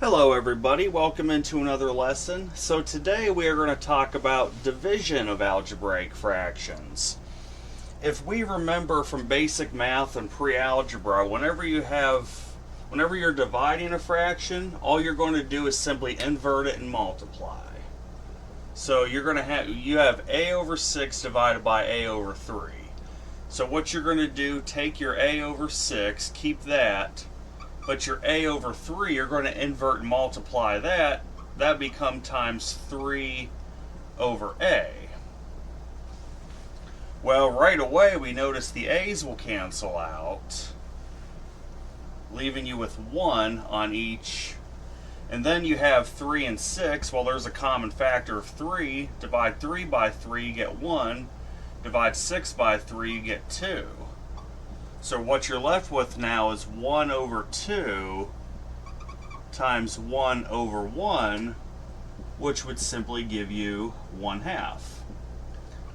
Hello everybody, welcome into another lesson. So today we are going to talk about division of algebraic fractions. If we remember from basic math and pre-algebra, whenever you're dividing a fraction, all you're going to do is simply invert it and multiply. So you have a over 6 divided by a over 3. So what you're going to do, take your a over 6, keep that, but your a over 3, you're going to invert and multiply that. That becomes times 3 over a. Well, right away we notice the a's will cancel out, leaving you with 1 on each. And then you have 3 and 6. Well, there's a common factor of 3. Divide 3 by 3, you get 1. Divide 6 by 3, you get 2. So what you're left with now is 1 over 2 times 1 over 1, which would simply give you 1/2.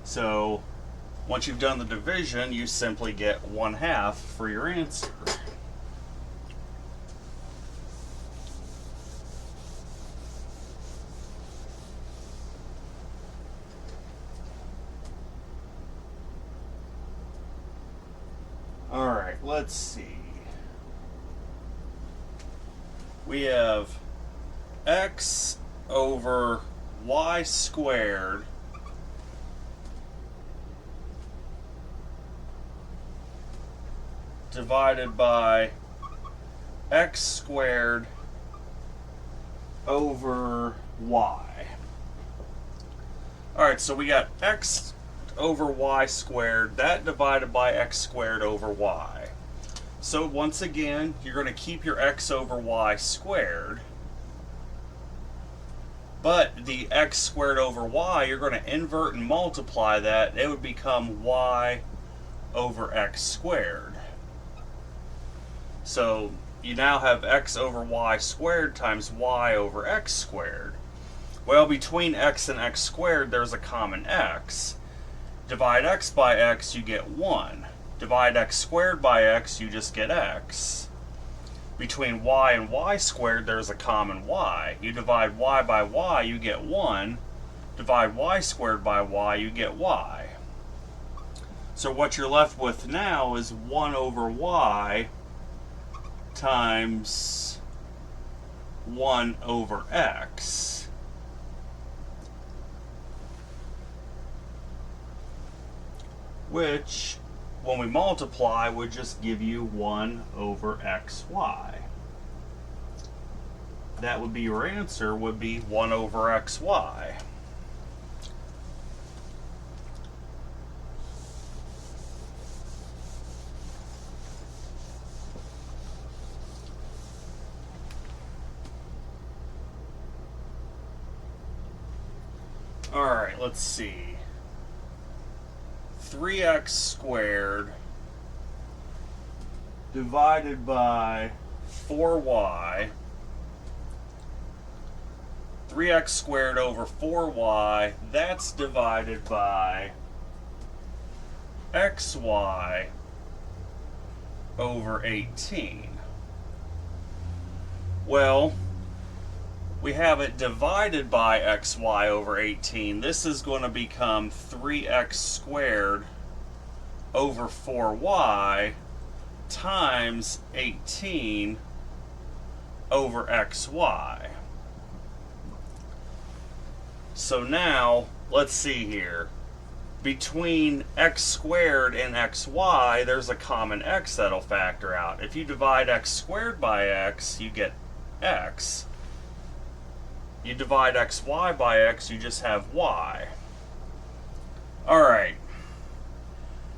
So once you've done the division, you simply get 1/2 for your answer. Alright, let's see. We have x over y squared divided by x squared over y. Alright, so we got x over y squared, that divided by x squared over y. So once again, you're going to keep your x over y squared, but the x squared over y, you're going to invert and multiply that. It would become y over x squared. So you now have x over y squared times y over x squared. Well, between x and x squared, there's a common x. Divide x by x, you get 1. Divide x squared by x, you just get x. Between y and y squared, there's a common y. You divide y by y, you get 1. Divide y squared by y, you get y. So what you're left with now is 1 over y times 1 over x. Which, when we multiply, would just give you 1 over xy. That would be your answer, would be 1 over xy. Alright, let's see. 3x squared divided by 4y. 3x squared over 4y, that's divided by xy over 18. Well, we have it divided by xy over 18. This is going to become 3x squared over 4y times 18 over xy. So now, let's see here. Between x squared and xy, there's a common x that'll factor out. If you divide x squared by x, you get x. You divide xy by x, you just have y. Alright.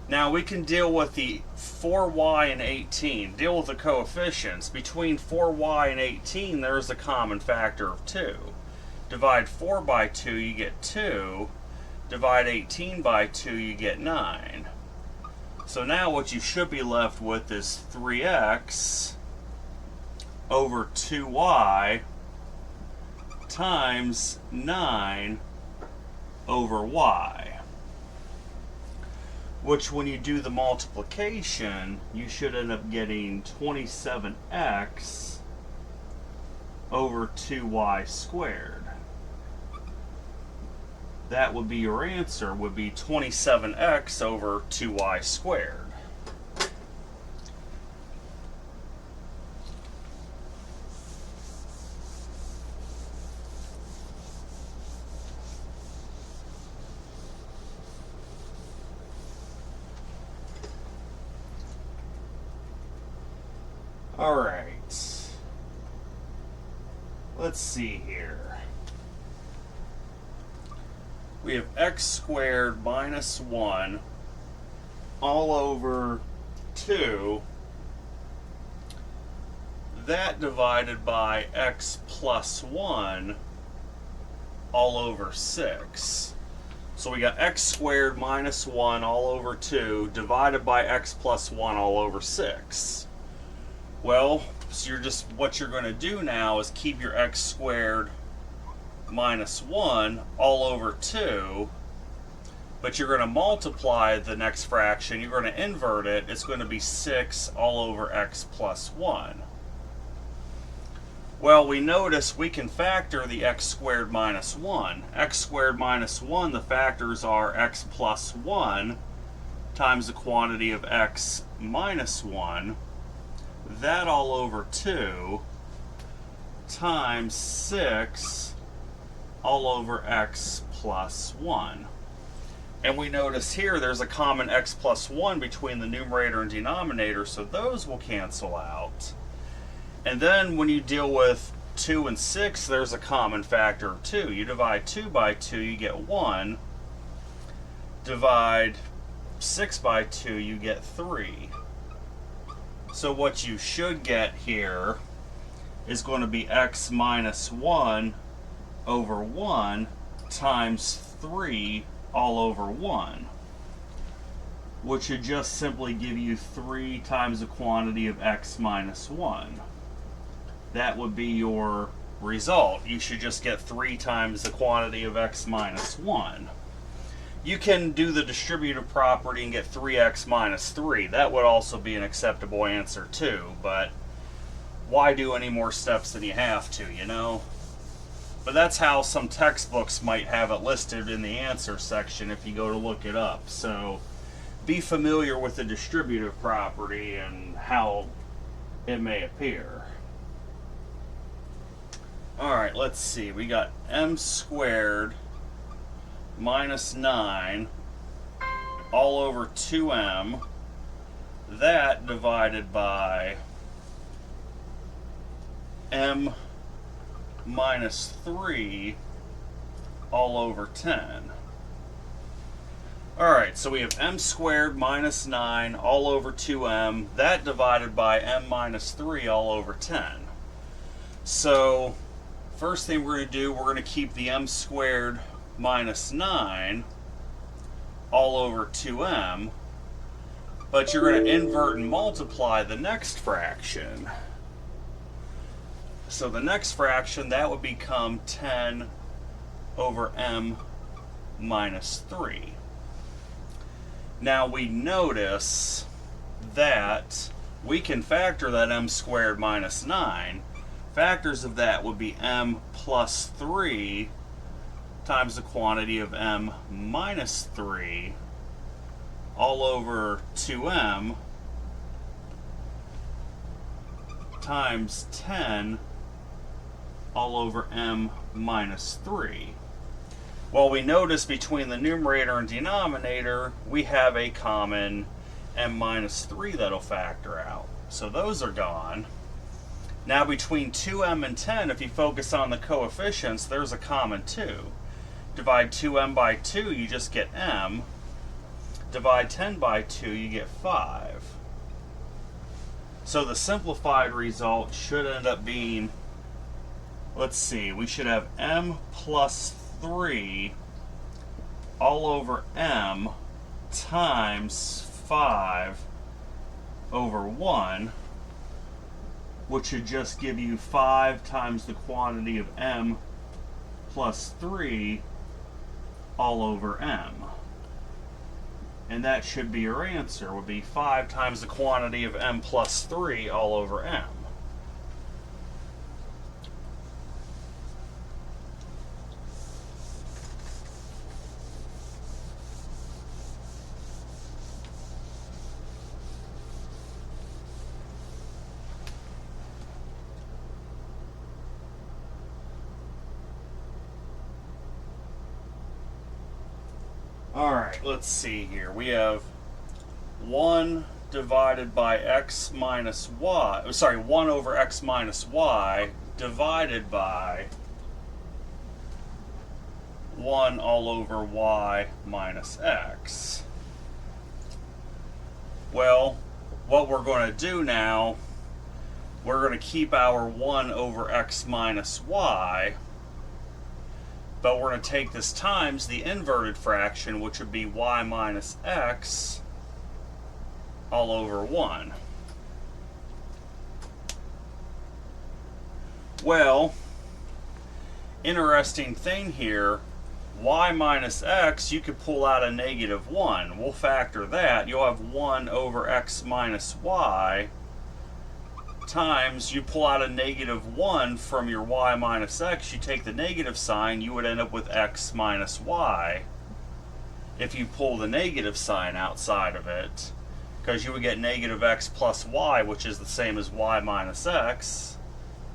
Now we can deal with the 4y and 18. Deal with the coefficients. Between 4y and 18, there's a common factor of 2. Divide 4 by 2, you get 2. Divide 18 by 2, you get 9. So now what you should be left with is 3x over 2y times 9 over y. Which, when you do the multiplication, you should end up getting 27x over 2y squared. That would be your answer, would be 27x over 2y squared. All right. Let's see here. We have x squared minus 1 all over 2. That divided by x plus 1 all over 6. So we got x squared minus 1 all over 2 divided by x plus 1 all over 6. Well, so what you're going to do now is keep your x squared minus 1 all over 2, but you're going to multiply the next fraction. You're going to invert it. It's going to be 6 all over x plus 1. Well, we notice we can factor the x squared minus 1. X squared minus 1, the factors are x plus 1 times the quantity of x minus 1. That all over 2 times 6 all over x plus 1. And we notice here there's a common x plus 1 between the numerator and denominator, so those will cancel out. And then when you deal with 2 and 6, there's a common factor of 2. You divide 2 by 2, you get 1. Divide 6 by 2, you get 3. So what you should get here is going to be x minus 1 over 1 times 3 all over 1, which should just simply give you 3 times the quantity of x minus 1. That would be your result. You should just get 3 times the quantity of x minus 1. You can do the distributive property and get 3x minus 3. That would also be an acceptable answer too, but why do any more steps than you have to, you know? But that's how some textbooks might have it listed in the answer section if you go to look it up. So be familiar with the distributive property and how it may appear. Alright, let's see. We got m squared minus 9 all over 2m. That divided by m minus 3 all over 10. Alright, so we have m squared minus 9 all over 2m. That divided by m minus 3 all over 10. So first thing we're going to do, we're going to keep the m squared minus 9 all over 2m, but you're going to invert and multiply the next fraction. So the next fraction, that would become 10 over m minus 3. Now we notice that we can factor that m squared minus 9. Factors of that would be m plus 3 times the quantity of m minus 3 all over 2m times 10 all over m minus 3. Well, we notice between the numerator and denominator we have a common m minus 3 that'll factor out. So those are gone. Now between 2m and 10, if you focus on the coefficients, there's a common 2. Divide 2m by 2, you just get m. Divide 10 by 2, you get 5. So the simplified result should end up being, let's see, we should have m plus 3 all over m times 5 over 1, which should just give you 5 times the quantity of m plus 3 all over m. And that should be your answer, would be 5 times the quantity of m plus 3 all over m. Alright, let's see here. We have 1 divided by x minus y, sorry, 1 over x minus y divided by 1 all over y minus x. Well, what we're going to do now, we're going to keep our 1 over x minus y, but we're going to take this times the inverted fraction, which would be y minus x all over 1. Well, interesting thing here, y minus x, you could pull out a negative 1. We'll factor that. You'll have 1 over x minus y times, you pull out a negative 1 from your y minus x, you take the negative sign, you would end up with x minus y if you pull the negative sign outside of it, because you would get negative x plus y, which is the same as y minus x,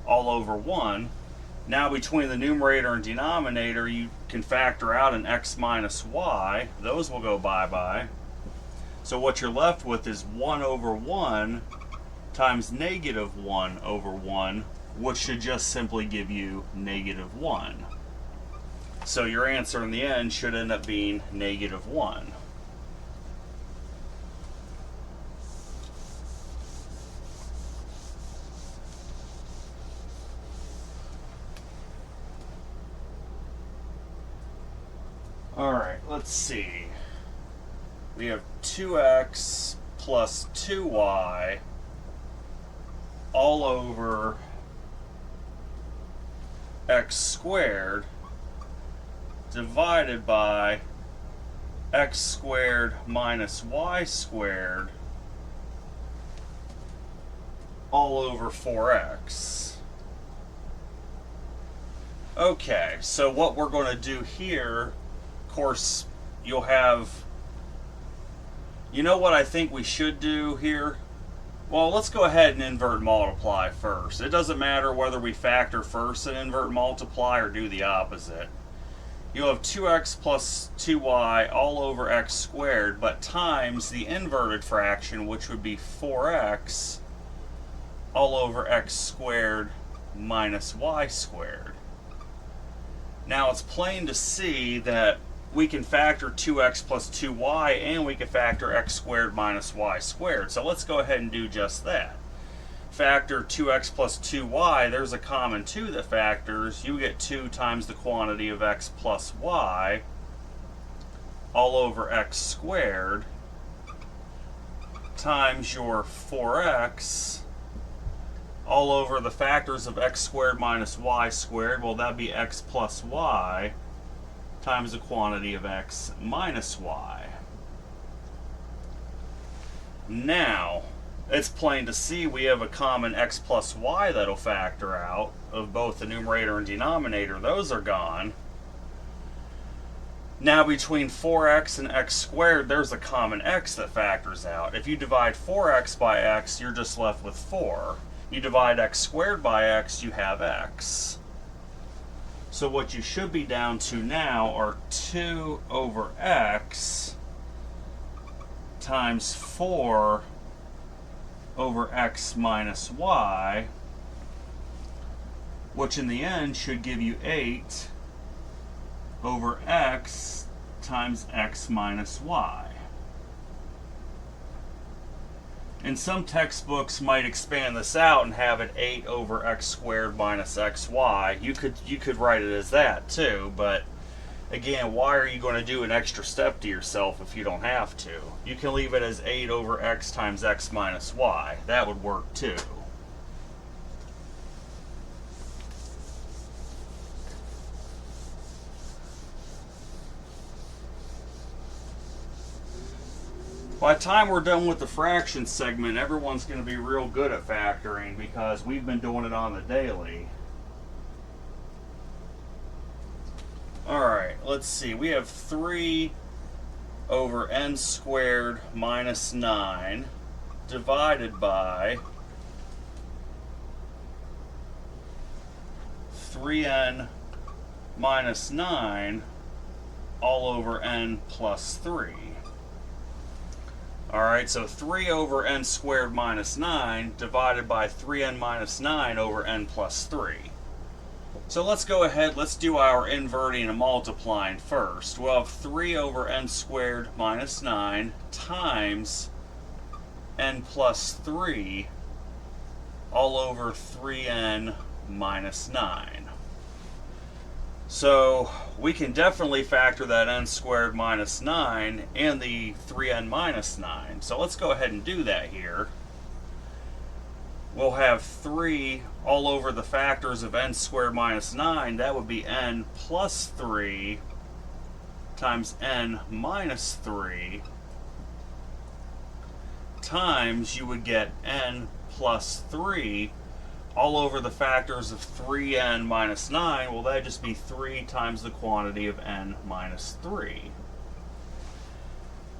all over 1. Now between the numerator and denominator, you can factor out an x minus y. Those will go bye-bye. So what you're left with is 1 over 1 times negative 1 over 1, which should just simply give you negative 1. So your answer in the end should end up being negative 1. Alright, let's see. We have 2x plus 2y all over x squared divided by x squared minus y squared all over 4x. Okay, so what we're going to do here, of course, you'll have, you know what I think we should do here? Well, let's go ahead and invert multiply first. It doesn't matter whether we factor first and invert multiply or do the opposite. You'll have 2x plus 2y all over x squared, but times the inverted fraction, which would be 4x all over x squared minus y squared. Now it's plain to see that we can factor 2x plus 2y and we can factor x squared minus y squared. So let's go ahead and do just that. Factor 2x plus 2y, there's a common 2 that factors. You get 2 times the quantity of x plus y all over x squared times your 4x all over the factors of x squared minus y squared. Well, that'd be x plus y times the quantity of x minus y. Now, it's plain to see we have a common x plus y that'll factor out of both the numerator and denominator. Those are gone. Now between 4x and x squared, there's a common x that factors out. If you divide 4x by x, you're just left with 4. You divide x squared by x, you have x. So what you should be down to now are 2 over x times 4 over x minus y, which in the end should give you 8 over x times x minus y. And some textbooks might expand this out and have it 8 over x squared minus xy. You could write it as that too, but again, why are you going to do an extra step to yourself if you don't have to? You can leave it as 8 over x times x minus y. That would work too. By the time we're done with the fraction segment, everyone's going to be real good at factoring because we've been doing it on the daily. Alright, let's see. We have 3 over n squared minus 9 divided by 3n minus 9 all over n plus 3. Alright, so 3 over n squared minus 9 divided by 3n minus 9 over n plus 3. So let's go ahead, let's do our inverting and multiplying first. We'll have 3 over n squared minus 9 times n plus 3 all over 3n minus 9. So we can definitely factor that n squared minus 9 and the 3n minus 9. So let's go ahead and do that here. We'll have 3 all over the factors of n squared minus 9. That would be n plus 3 times n minus 3 times you would get n plus 3 all over the factors of 3n minus 9. Well, that'd just be 3 times the quantity of n minus 3.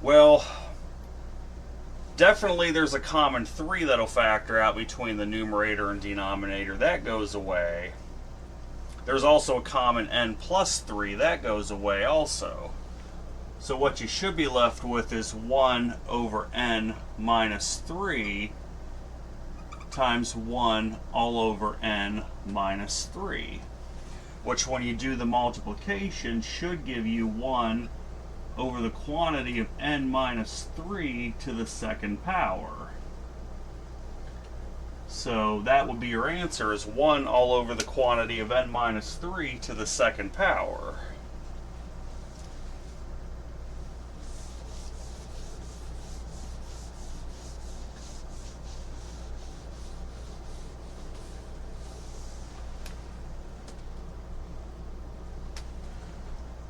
Well, definitely there's a common 3 that'll factor out between the numerator and denominator. That goes away. There's also a common n plus 3. That goes away also. So what you should be left with is 1 over n minus 3 times 1 all over n minus 3, which when you do the multiplication should give you 1 over the quantity of n minus 3 to the second power. So that would be your answer, is 1 all over the quantity of n minus 3 to the second power.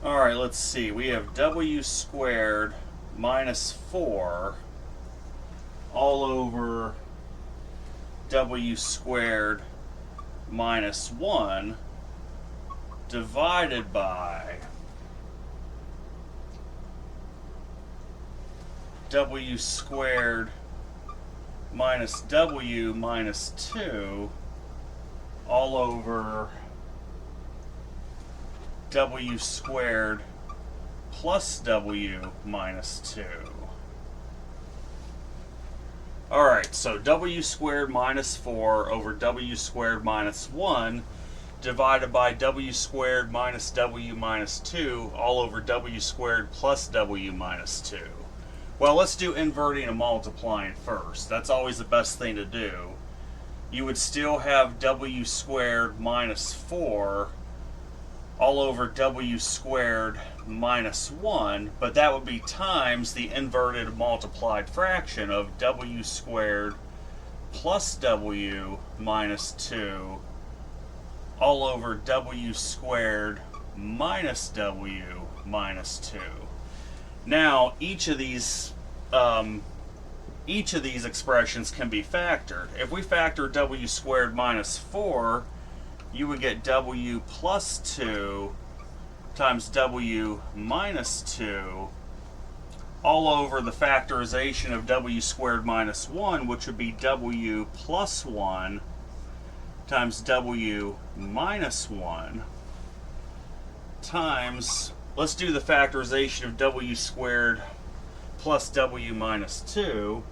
Alright, let's see. We have w squared minus 4 all over w squared minus 1 divided by w squared minus w minus 2 all over w squared plus w minus 2. Alright, so w squared minus 4 over w squared minus 1 divided by w squared minus w minus 2 all over w squared plus w minus 2. Well, let's do inverting and multiplying first. That's always the best thing to do. You would still have w squared minus 4 all over w squared minus 1, but that would be times the inverted multiplied fraction of w squared plus w minus 2 all over w squared minus w minus 2. Now, each of these expressions can be factored. If we factor w squared minus 4, you would get w plus 2 times w minus 2 all over the factorization of w squared minus 1, which would be w plus 1 times w minus 1 times, let's do the factorization of w squared plus w minus 2.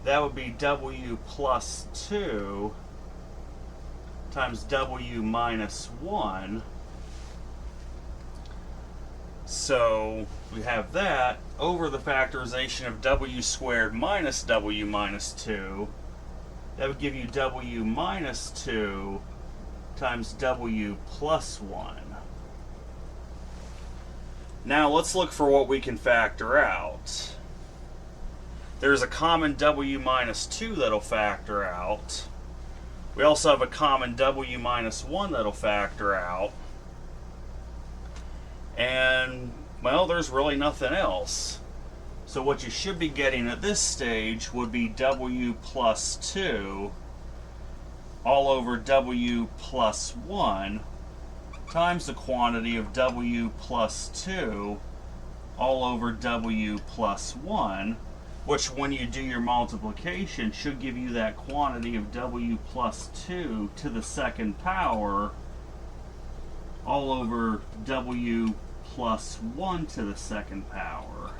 That would be w plus 2 times w minus 1. So we have that over the factorization of w squared minus w minus 2. That would give you w minus 2 times w plus 1. Now let's look for what we can factor out. There's a common w minus 2 that'll factor out. We also have a common w minus 1 that'll factor out. And, well, there's really nothing else. So what you should be getting at this stage would be w plus 2 all over w plus 1 times the quantity of w plus 2 all over w plus 1, which when you do your multiplication should give you that quantity of w plus 2 to the second power all over w plus 1 to the second power.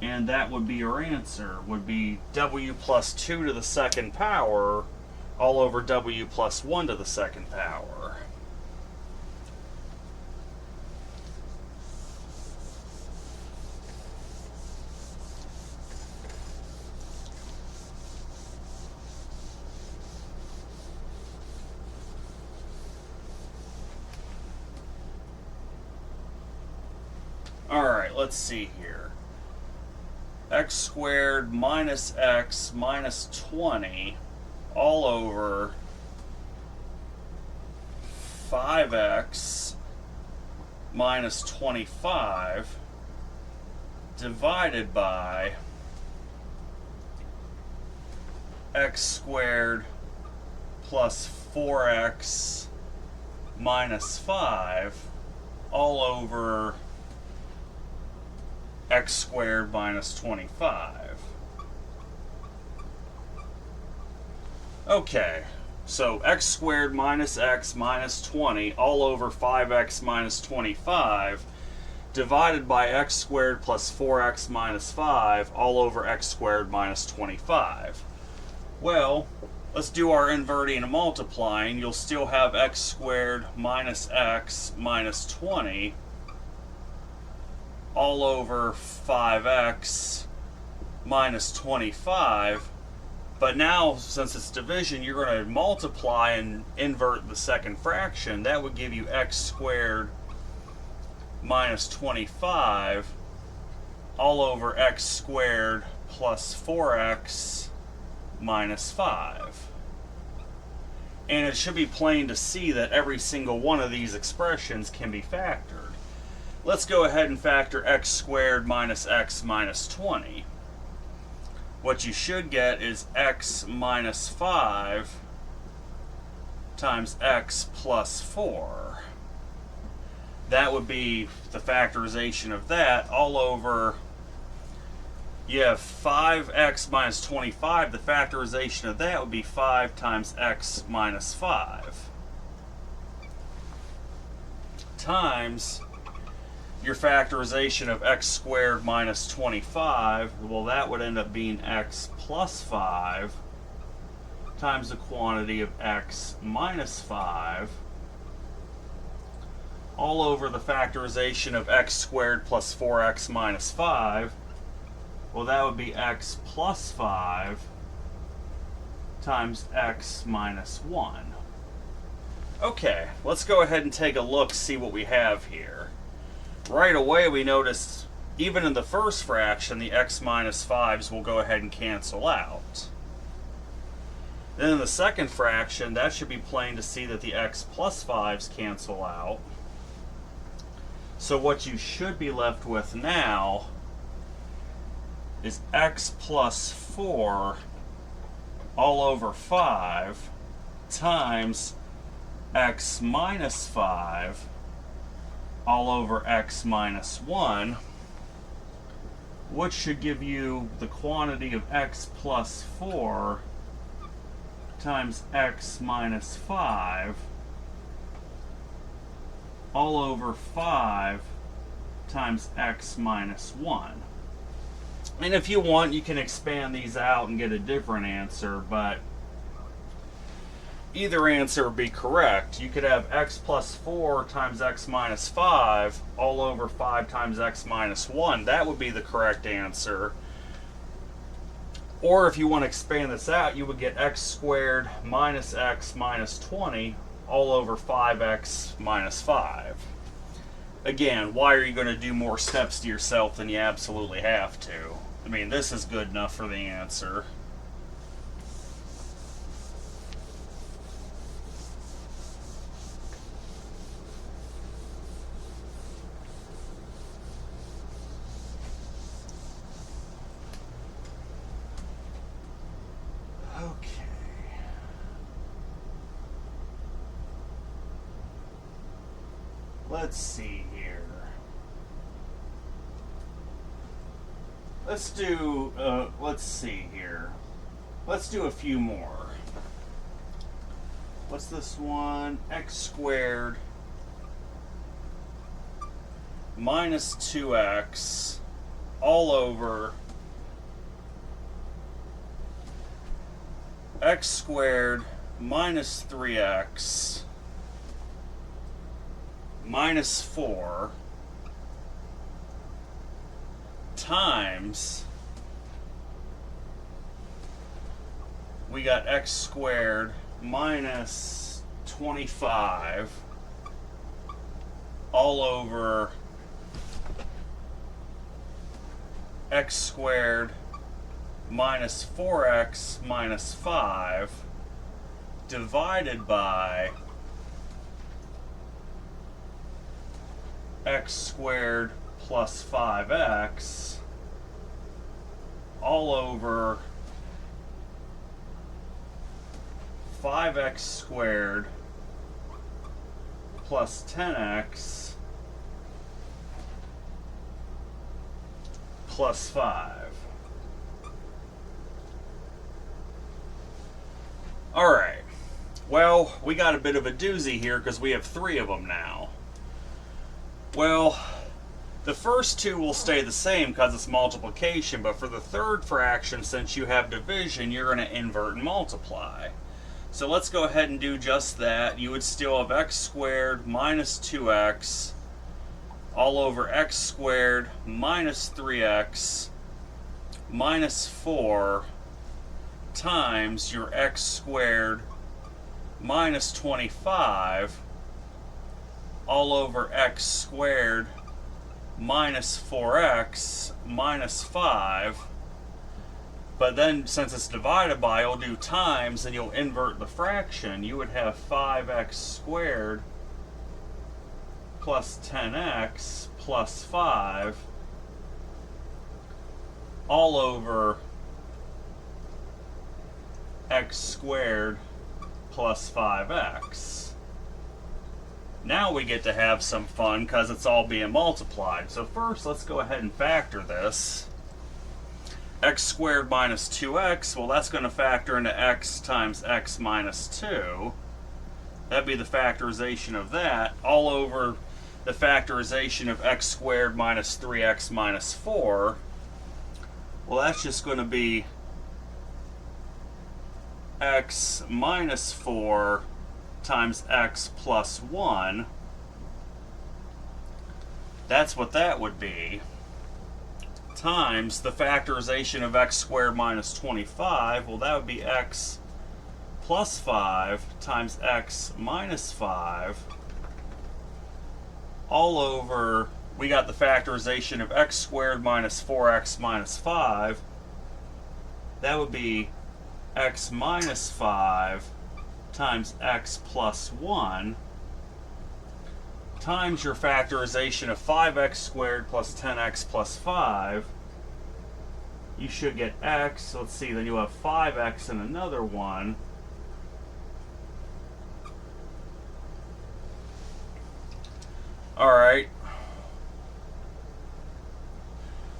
And that would be our answer, would be w plus 2 to the second power all over w plus 1 to the second power. Alright, let's see here. X squared minus x minus 20 all over 5x minus 25 divided by x squared plus 4x minus 5 all over x squared minus 25. Okay, so x squared minus x minus 20 all over 5x minus 25 divided by x squared plus 4x minus 5 all over x squared minus 25. Well, let's do our inverting and multiplying. You'll still have x squared minus x minus 20 all over 5x minus 25. But now, since it's division, you're going to multiply and invert the second fraction. That would give you x squared minus 25 all over x squared plus 4x minus 5. And it should be plain to see that every single one of these expressions can be factored. Let's go ahead and factor x squared minus x minus 20. What you should get is x minus 5 times x plus 4. That would be the factorization of that all over, you have 5x minus 25. The factorization of that would be 5 times x minus 5 times your factorization of x squared minus 25, well, that would end up being x plus 5 times the quantity of x minus 5 all over the factorization of x squared plus 4x minus 5. Well, that would be x plus 5 times x minus 1. Okay, let's go ahead and take a look, see what we have here. Right away we notice even in the first fraction the x minus 5s will go ahead and cancel out. Then in the second fraction that should be plain to see that the x plus 5s cancel out. So what you should be left with now is x plus 4 all over 5 times x minus 5 all over x minus 1, which should give you the quantity of x plus 4 times x minus 5 all over 5 times x minus 1. And if you want, you can expand these out and get a different answer, but either answer would be correct. You could have x plus 4 times x minus 5 all over 5 times x minus 1. That would be the correct answer. Or if you want to expand this out, you would get x squared minus x minus 20 all over 5x minus 5. Again, why are you going to do more steps to yourself than you absolutely have to? I mean, this is good enough for the answer. Let's see here. Let's do a few more. What's this one? X squared minus 2x all over x squared minus 3x minus 4 times, we got x squared minus 25 all over x squared minus 4x minus 5 divided by x squared plus 5x all over 5x squared plus 10x plus 5. Alright, well, we got a bit of a doozy here because we have 3 of them now. Well, the first 2 will stay the same because it's multiplication, but for the third fraction, since you have division, you're going to invert and multiply. So let's go ahead and do just that. You would still have x squared minus 2x all over x squared minus 3x minus 4 times your x squared minus 25 all over x squared minus 4x minus 5. But then, since it's divided by, you'll do times and you'll invert the fraction. You would have 5x squared plus 10x plus 5 all over x squared plus 5x. Now we get to have some fun because it's all being multiplied. So first, let's go ahead and factor this. X squared minus 2x, well, that's going to factor into x times x minus 2. That'd be the factorization of that, all over the factorization of x squared minus 3x minus 4. Well, that's just going to be x minus 4 times x plus 1. That's what that would be. Times the factorization of x squared minus 25. Well, that would be x plus 5 times x minus 5 all over, we got the factorization of x squared minus 4x minus 5. That would be x minus 5 times x plus 1 times your factorization of 5x squared plus 10x plus 5. You should get x. Let's see, then you'll have 5x and another one. Alright.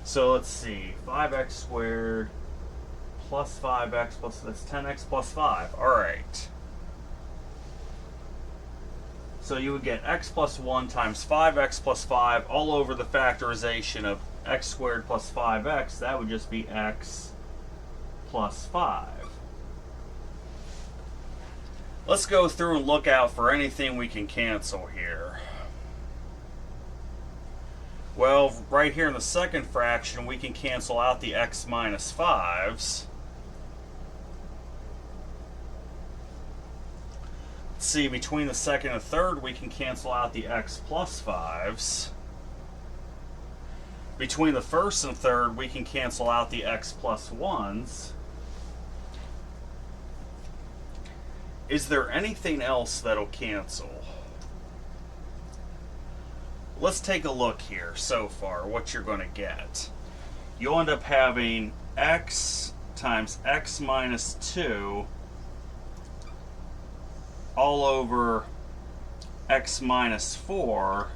So let's see, 5x squared plus 5x plus, that's 10x plus 5. Alright. So you would get x plus 1 times 5x plus 5 all over the factorization of x squared plus 5x. That would just be x plus 5. Let's go through and look out for anything we can cancel here. Well, right here in the second fraction, we can cancel out the x minus 5s. Let's see, between the second and third, we can cancel out the x plus 5s. Between the first and third, we can cancel out the x plus 1s. Is there anything else that'll cancel? Let's take a look here so far, what you're going to get. You'll end up having x times x minus 2 all over x minus 4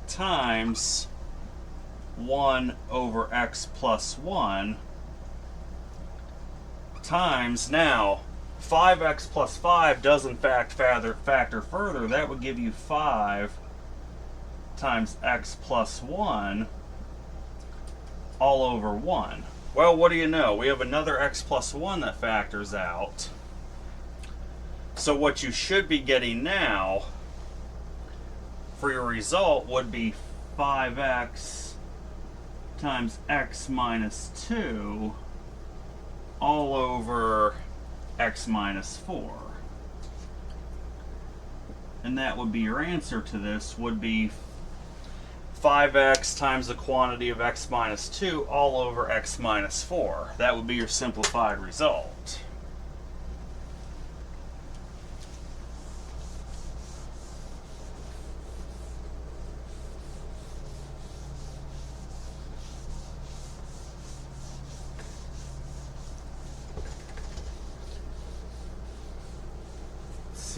times 1 over x plus 1 times, now 5x plus 5 does in fact factor further. That would give you 5 times x plus 1 all over 1. Well, what do you know? We have another x plus 1 that factors out. So what you should be getting now for your result would be 5x times x minus 2 all over x minus 4. And that would be your answer to this, would be 5x times the quantity of x minus 2 all over x minus 4. That would be your simplified result.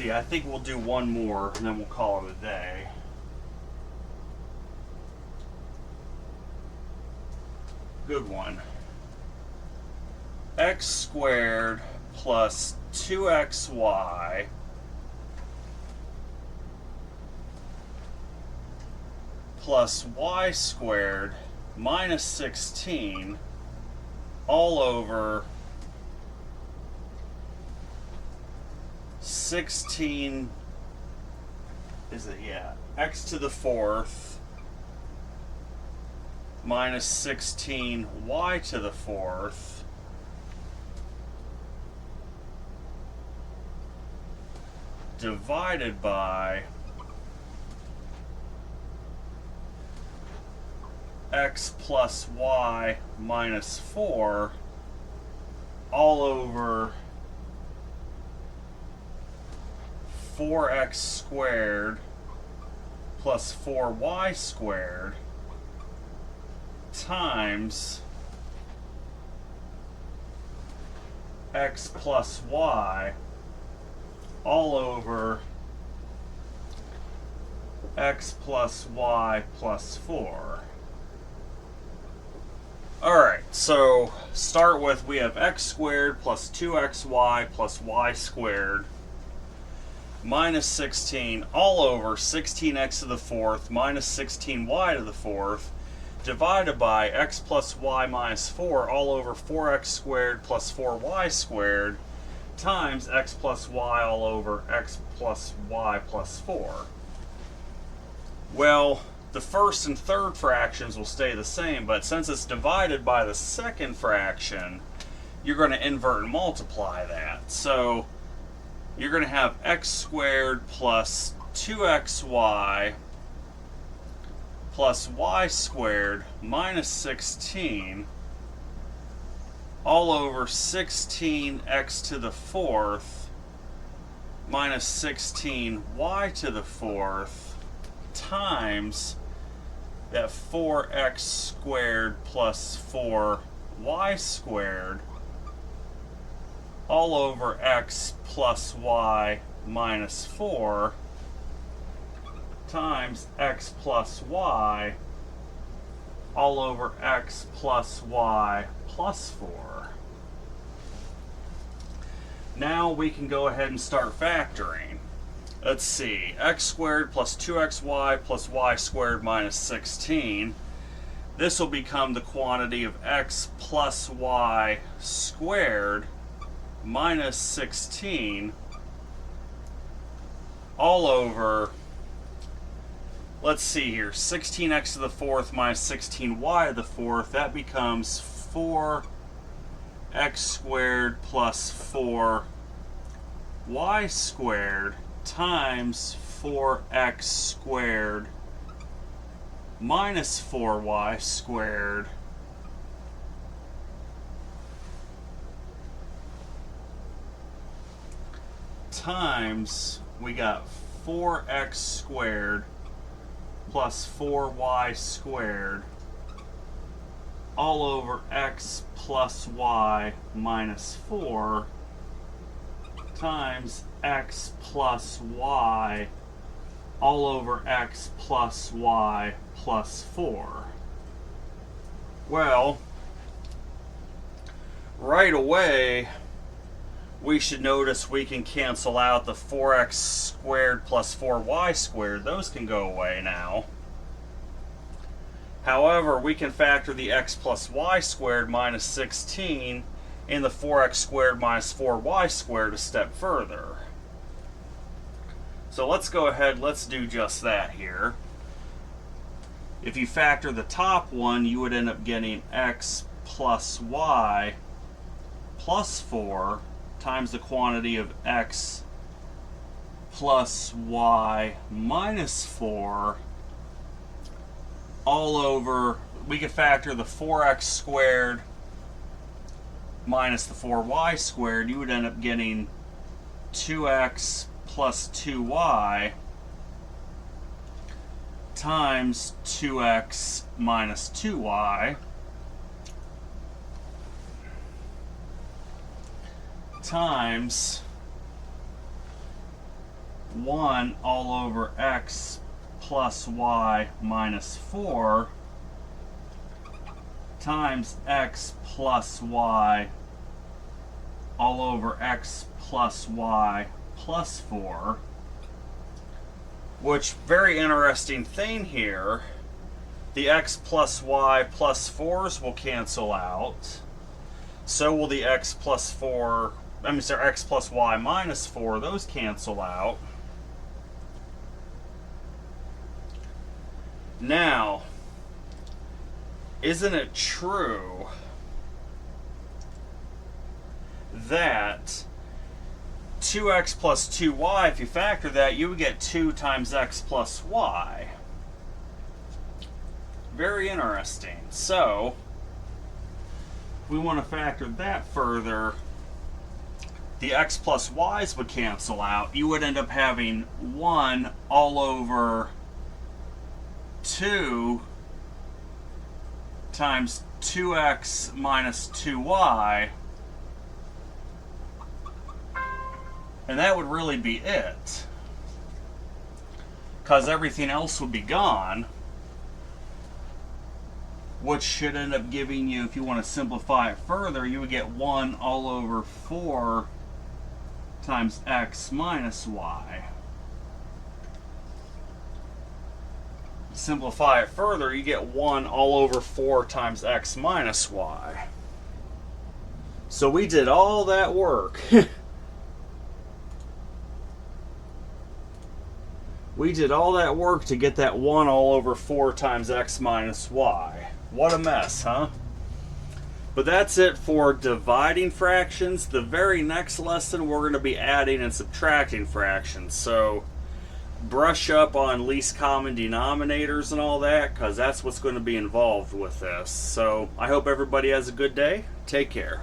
See, I think we'll do one more and then we'll call it a day. Good one. X squared plus 2xy plus y squared minus 16 all over 16, is it, yeah, x to the 4th minus 16 y to the 4th divided by x plus y minus 4 all over 4x squared plus 4y squared times x plus y all over x plus y plus 4. Alright, so start with, we have x squared plus 2xy plus y squared minus 16 all over 16x to the 4th minus 16y to the 4th divided by x plus y minus 4 all over 4x squared plus 4y squared times x plus y all over x plus y plus 4. Well, the first and third fractions will stay the same, but since it's divided by the second fraction, you're going to invert and multiply that. So you're going to have x squared plus 2xy plus y squared minus 16 all over 16x to the 4th minus 16y to the 4th times that 4x squared plus 4y squared all over x plus y minus 4 times x plus y all over x plus y plus 4. Now we can go ahead and start factoring. Let's see, x squared plus 2xy plus y squared minus 16. This will become the quantity of x plus y squared minus 16 all over, let's see here, 16x to the 4th minus 16y to the 4th. That becomes 4x squared plus 4y squared times 4x squared minus 4y squared times, we got 4x squared plus 4y squared all over x plus y minus 4 times x plus y all over x plus y plus 4. Well, right away we should notice we can cancel out the 4x squared plus 4y squared. Those can go away now. However, we can factor the x plus y squared minus 16 and the 4x squared minus 4y squared a step further. So let's go ahead, let's do just that here. If you factor the top one, you would end up getting x plus y plus 4 times the quantity of x plus y minus 4 all over, we could factor the 4x squared minus the 4y squared. You would end up getting 2x plus 2y times 2x minus 2y times 1 all over x plus y minus 4 times x plus y all over x plus y plus 4. Which, very interesting thing here, the x plus y plus 4s will cancel out. So will the x plus x plus y minus 4, those cancel out. Now, isn't it true that 2x plus 2y, if you factor that, you would get 2 times x plus y? Very interesting. So, we want to factor that further. The x plus y's would cancel out. You would end up having 1 all over 2 times 2x minus 2y, and that would really be it, because everything else would be gone, which should end up giving you, if you want to simplify it further, you would get 1 all over 4 times x minus y. Simplify it further, you get 1 all over 4 times x minus y. So we did all that work. We did all that work to get that 1 all over 4 times x minus y. What a mess, huh? But that's it for dividing fractions. The very next lesson we're going to be adding and subtracting fractions. So brush up on least common denominators and all that, because that's what's going to be involved with this. So I hope everybody has a good day. Take care.